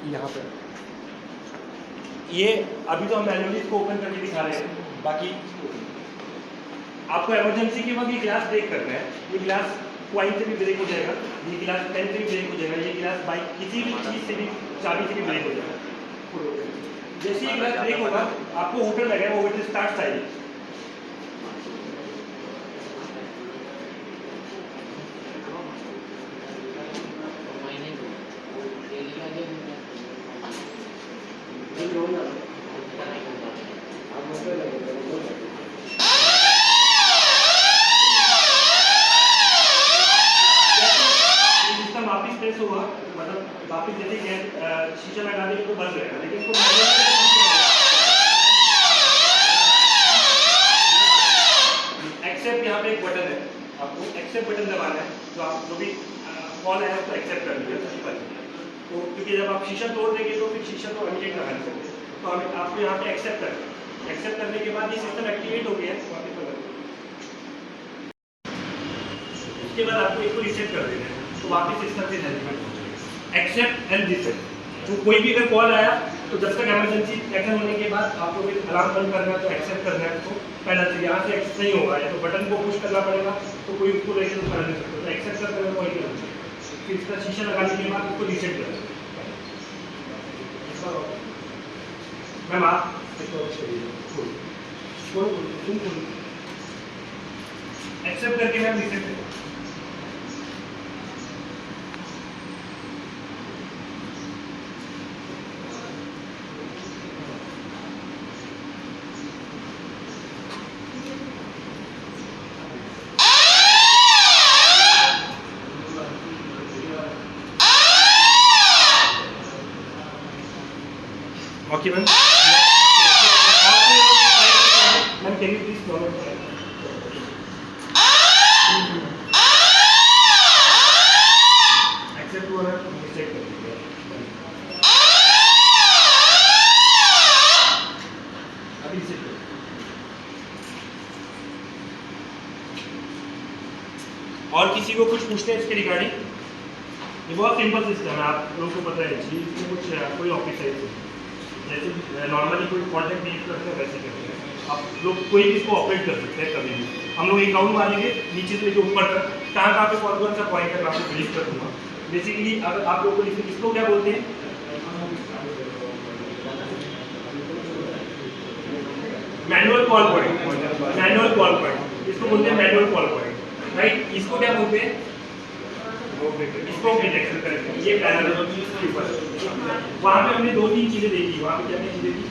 यहाँ पे ये अभी तो हम मैनुअली इसको ओपन करके दिखा रहे हैं। बाकी आपको इमरजेंसी के वक्त ये गिलास ब्रेक करना है। ये गिलास क्वाइन से भी ब्रेक हो जाएगा, ये गिलास पेन से भी ब्रेक हो जाएगा, ये गिलास बाइक किसी भी चीज़ से भी, चाबी से भी ब्रेक हो जाएगा। जैसे ये गिलास ब्रेक होगा आपको होटल लगेगा, वो होटल स्टार्ट चाहिए। वापिस प्रेस होगा, मतलब वापिस जैसे शीशा लगा देंगे तो बंद रहेगा, लेकिन इसको एक्सेप्ट यहाँ पे एक बटन है, आपको एक्सेप्ट बटन दबाना है। तो आप जो भी कॉल है उसको एक्सेप्ट कर लीजिए सिंपल। तो क्योंकि जब आप शीशा तोड़ देंगे तो फिर शीशा तो इमीडिएट लगा नहीं सकते, तो हमें आपको यहाँ पे एक्सेप्ट करना है। एक्सेप्ट करने के बाद ये सिस्टम एक्टिवेट हो गया है, वापस बदल उसके बाद आपको इसको रीसेट कर देना है, तो वापस सिस्टम से हेल्प एक्सेप्ट एंड रीसेट। तो कोई भी अगर कॉल आया तो जब तक इमरजेंसी एक्शन होने के बाद आपको फिर अलार्म बंद करना है तो एक्सेप्ट करना है उसको पहले से। यहाँ से एक्सेप्ट नहीं होगा या तो बटन को पुश करना पड़ेगा, तो कोई उसको लेकर कर नहीं सकता, तो एक्सेप्ट कर देना कोई नहीं। फिर इसका शीशा लगाने के बाद उसको रीसेट कर देना। मैम आप एक्सेप्ट करके मैम रीसेट करें। Okay, ma'am. Ma'am, can you please follow? Accept हुआ है, mistake कर दीजिए। अभी से और किसी को कुछ पूछते हैं इसके रिगार्डिंग? ये बहुत सिंपल सिस्टम है, आप लोगों को पता है। इसमें कुछ कोई ऑफिस है जैसे नॉर्मली कोई कॉन्टैक्ट डील करते हैं वैसे करते हैं। आप लोग कोई भी इसको ऑपरेट कर सकते हैं कभी भी। हम लोग एक राउंड मारेंगे नीचे से लेकर ऊपर तक, कहाँ पे कौन सा पॉइंट है मैं आपको ब्रीफ कर दूँगा। बेसिकली अगर आप लोगों को इसको क्या बोलते हैं, manual call point. Manual call point इसको बोलते हैं, मैनुअल कॉल पॉइंट, राइट। इसको क्या बोलते हैं, इसको डिटेक्शन करेंगे। ये पैनल वहाँ पे हमने 2-3 चीज़ें देखी। वहाँ पे क्या क्या चीज़ें थी,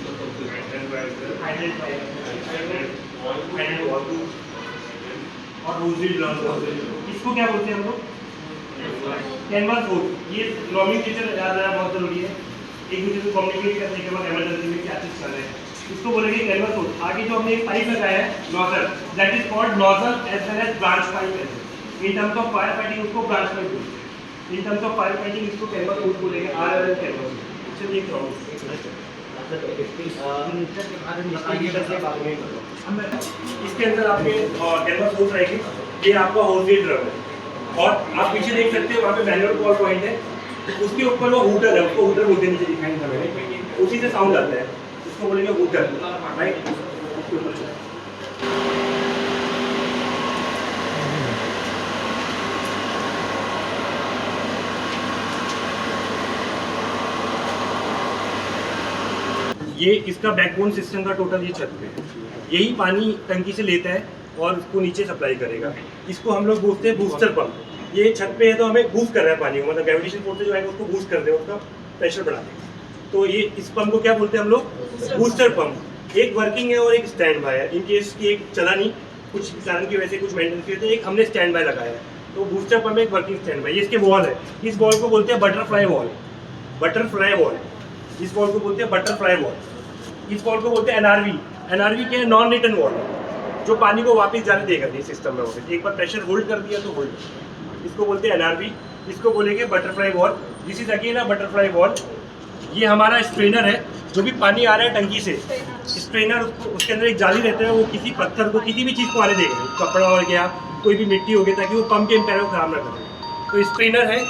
और रोजरी ड्रम। इसको क्या बोलते हैं हम लोग, कैनवास होल्ड। ये नॉमिनेचर याद रखना बहुत जरूरी है, एक दूसरे से कम्युनिकेट करने के बाद इमरजेंसी में क्या चीज़ कर रहे हैं। इसको बोलेंगे कैनवास होल्ड। आगे जो हमने एक पाइप लगाया है nozzle, that is called nozzle as well as branch pipe. In terms of fire fighting उसको ब्रांच पाइप बोलते हैं। In terms of fire fighting इसको कैनवास होल्ड बोलेंगे, आर एल कैनवास। चलिए एक राउंड इसके अंदर आपके कैनवास होल्ड रहेगी। ये आपका होल्ड ड्रम है, और आप पीछे देख सकते हैं वहाँ पे मैनुअल कॉल पॉइंट है, उसके ऊपर वो हूटर है, उसको हूटर बोलते हैं, नीचे दिखाई नहीं मैंने, उसी से साउंड आता है, उसको बोलेंगे हूटर, राइट। ये इसका बैकबोन सिस्टम का टोटल ये छत पे है। यही पानी टंकी से लेता है और उसको नीचे सप्लाई करेगा। इसको हम लोग बोलते हैं बूस्टर पंप। ये छत पे है तो हमें बूस्ट कर रहा है पानी को, मतलब ग्रेविटेशन फोर्स जो है उसको बूस्ट कर देगा, उसका प्रेशर बढ़ा देगा। तो ये इस पंप को क्या बोलते हैं हम लोग, बूस्टर पंप। एक वर्किंग है और एक स्टैंड बाय है। इन केस की एक चला नहीं, कुछ कारण की वजह से कुछ मेंटेनेंस की वजह से एक हमने स्टैंड बाय लगाया है। तो बूस्टर पंप एक वर्किंग स्टैंड बाय। ये इसके वॉल है, इस वॉल को बोलते हैं बटरफ्लाई वॉल। बटरफ्लाई वॉल, इस वॉल को बोलते हैं बटरफ्लाई वॉल। इस वॉल को बोलते हैं एनआरवी। एनआरवी क्या है, नॉन रिटर्न वॉल, जो पानी को वापस जाने देगा नहीं सिस्टम में। वापस एक बार प्रेशर होल्ड कर दिया तो होल्ड, इसको बोलते हैं एनआरवी। इसको बोलेंगे butterfly wall. This is again a butterfly wall. ये हमारा स्ट्रेनर है, जो भी पानी आ रहा है टंकी से, स्ट्रेनर उसके अंदर एक जाली रहता है, वो किसी पत्थर को, किसी भी चीज़ को आने देगा, कपड़ा हो गया, कोई भी मिट्टी हो गई, ताकि वो पंप के एम्पायर को खराब ना करे। तो स्ट्रेनर है,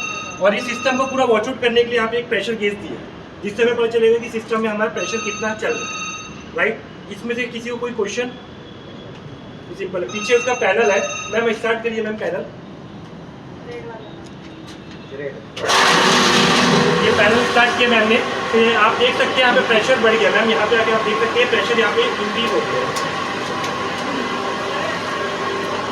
और इस सिस्टम को पूरा वॉच आउट करने के लिए यहाँ पे एक प्रेशर गेज दिया है। जिससे हमें पता चलेगा कि सिस्टम में हमारा प्रेशर कितना चल रहा है, राइट। इसमें से किसी को कोई क्वेश्चन? सिंपल है। पीछे उसका पैनल है, मैम स्टार्ट करिए मैम पैनल। ये पैनल स्टार्ट किया मैम ने, तो आप देख सकते हैं यहाँ पे प्रेशर बढ़ गया मैम। यहाँ पे आके आप देख सकते हैं प्रेशर यहाँ पे इंक्रीज हो गया।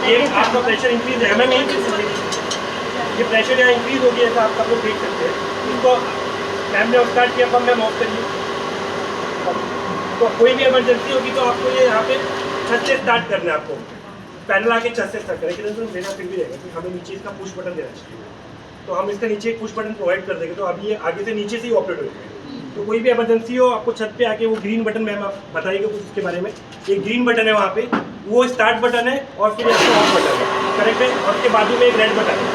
ये आपका प्रेशर इंक्रीज है मैम, ये प्रेशर यहाँ इंक्रीज हो गया, ऐसा आप सब लोग देख सकते हैं। इसको मैम ने स्टार्ट किया, पंप मैम ऑफ करिए। तो कोई भी इमरजेंसी होगी तो आपको ये यहाँ पे छत से स्टार्ट करना है, आपको पैनल आके छत से स्टार्ट करें। कितना देना फिर भी रहेगा, तो हमें नीचे इसका पुश बटन देना चाहिए, तो हम इसका नीचे एक पुश बटन प्रोवाइड कर देंगे। तो अभी ये आगे से नीचे से ही ऑपरेट हो जाएगा। तो कोई भी इमरजेंसी हो, आपको छत पे आके वो ग्रीन बटन, मैम आप बताइएगा कुछ उसके बारे में। एक ग्रीन बटन है वहाँ पे, वो स्टार्ट बटन है, और फिर आपका ऑफ बटन है, करेक्ट है। और उसके बाजू में एक रेड बटन है,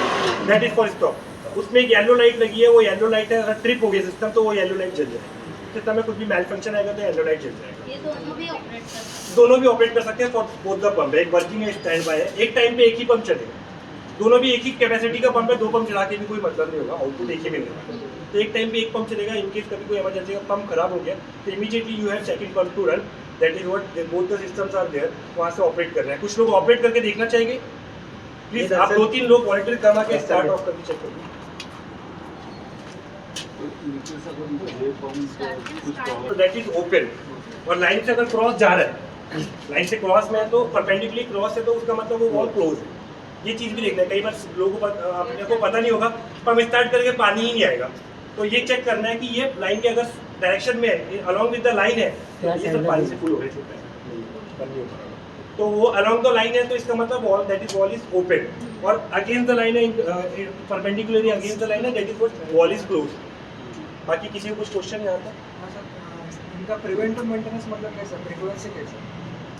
दैट इज फॉर स्टॉप। उसमें एक येलो लाइट लगी है, वो येलो लाइट है, अगर ट्रिप हो गया सिस्टम तो वो येलो लाइट जल जाएगी। सिस्टम में कुछ भी मैल फंक्शन आएगा तो येलो लाइट जल जाएगा। ये दोनों भी ऑपरेट कर सकते हैं? दोनों भी ऑपरेट कर सकते हैं फॉर बोथ द पंप। एक वर्किंग है, स्टैंड बाय है, एक टाइम पे एक ही पंप चलेगा। दोनों भी एक ही कैपेसिटी का पंप है, दो पंप चला के भी कोई मतलब नहीं होगा, आउटपुट एक ही मिलेगा। तो एक टाइम पे एक पंप चलेगा। इन केस कभी कोई इमरजेंसी का पंप खराब हो गया तो immediately you have second pump to run, that is what both the systems are there. वहाँ से ऑपरेट कर रहे हैं। कुछ लोग ऑपरेट करके देखना चाहेंगे प्लीज, आप 2-3 लोग वॉलंटियर काम आके स्टार्ट ऑफ करके चेक करिए। दैट इज ओपन, और लाइन से अगर क्रॉस जा रहा है, लाइन से क्रॉस में है तो परपेंडिकुलरली क्रॉस है, तो उसका मतलब वो वॉल क्लोज है। ये चीज़ भी देखना है। कई बार लोगों को अपने को पता नहीं होगा, पंप स्टार्ट करके पानी ही नहीं आएगा, तो ये चेक करना है कि ये लाइन के अगर डायरेक्शन में है, अलॉन्ग विद द लाइन है, ये सब पानी से फुल हो रहे हैं, तो वो अलॉन्ग द लाइन है, तो इसका मतलब wall, that is wall is open. और अगेंस्ट द लाइन है, परपेंडिकुलरली अगेंस्ट द लाइन है, that is what wall is close. बाकी किसी को कुछ क्वेश्चन यहाँ था? इनका प्रिवेंटिव मेंटेनेंस मतलब कैसा, फ्रीक्वेंसी कैसा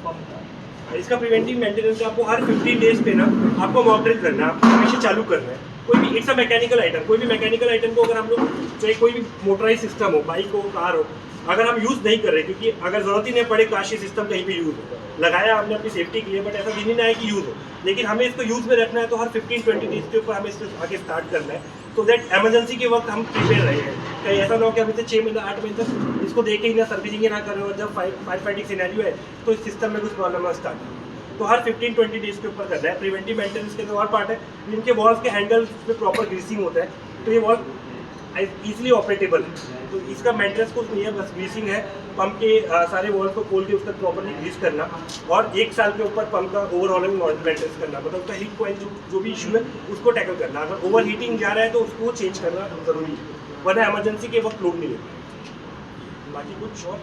पंप का? इसका प्रिवेंटिव मेंटेनेंस आपको हर 15 डेज पे ना आपको मॉनिटर करना है, आपको हमेशा चालू करना है। कोई भी इट्स अ मैकेनिकल आइटम, कोई भी मैकेनिकल आइटम को अगर हम लोग, चाहे कोई भी मोटराइज सिस्टम हो, बाइक हो, कार हो, अगर हम यूज़ नहीं कर रहे, क्योंकि अगर ज़रूरत ही नहीं पड़े काश ये सिस्टम कहीं पे यूज़ हो, लगाया हमने अपनी सेफ्टी के लिए, बट ऐसा दिन ही ना है कि यूज़ हो, लेकिन हमें इसको यूज़ में रखना है। तो हर 15-20 डेज के ऊपर हमें इसको आगे स्टार्ट करना है, तो दैट एमरजेंसी के वक्त हम प्रिपेयर रहे हैं। कहीं ऐसा ना हो कि हम इसे 6 महीने 8 महीने तक इसको देखे ही ना, सर्विसिंग ही ना करें, और जब फायर फाइटिंग सिनेरियो है तो इस सिस्टम में कुछ प्रॉब्लम ना स्टार्ट हो। तो हर 15-20 डेज के ऊपर करना है। प्रिवेंटिव मेंटेनेंस के और पार्ट है, इनके वॉल्स के हैंडल में प्रॉपर ग्रीसिंग होता है, तो ये वॉल इजीली ऑपरेटेबल है। तो इसका मेंटेनेंस कुछ नहीं है, बस ग्रीसिंग है। पंप के सारे वॉल्स को खोल के उसका प्रॉपरली ग्रीस करना, और 1 साल के ऊपर पंप का ओवरऑल मेंटेनेंस करना, मतलब उसका हीट कॉइल जो भी इशू है उसको टैकल करना। अगर ओवर हीटिंग जा रहा है तो उसको चेंज करना ज़रूरी है, वरना एमरजेंसी के वक्त लोड नहीं लेता। बाकी कुछ और,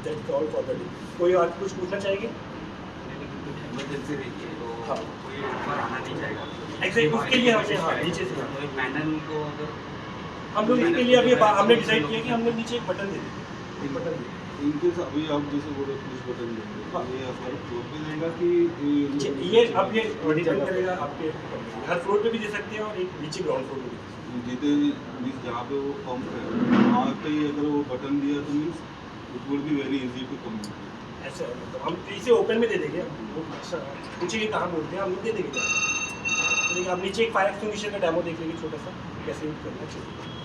that's all for the day. कोई और कुछ पूछना चाहेंगे? इमरजेंसी रहती है तो हाँ। कोई ऊपर आना नहीं चाहेगा। एक्चुअली उसके लिए हमने नीचे से तो एक पैनल को अगर हम लोग इसके लिए अभी हमने डिसाइड किया कि हमने नीचे एक बटन दे दिया, एक बटन दे दिया। इनकेस अभी आप जैसे बोले पुश बटन देंगे, हाँ। ये हर फ्लोर पे देगा कि ये अब ये डिपेंड करेगा आपके, हर फ्लोर पे भी दे सकते हैं और एक नीचे ग्राउंड फ्लोर पे भी। जितने मीन्स जहाँ पे वो पंप है वहाँ पे ही अगर वो बटन दिया तो means it will be very easy to communicate. ऐसा है, मतलब हम इसे ओपन में दे देंगे। वो अच्छा पूछिए कहाँ बोलते हैं, हम लोग दे देंगे। आप नीचे एक फायर एक्सटिंग्विशर का डेमो देख लीजिए छोटा सा, कैसे यूज करना चाहिए।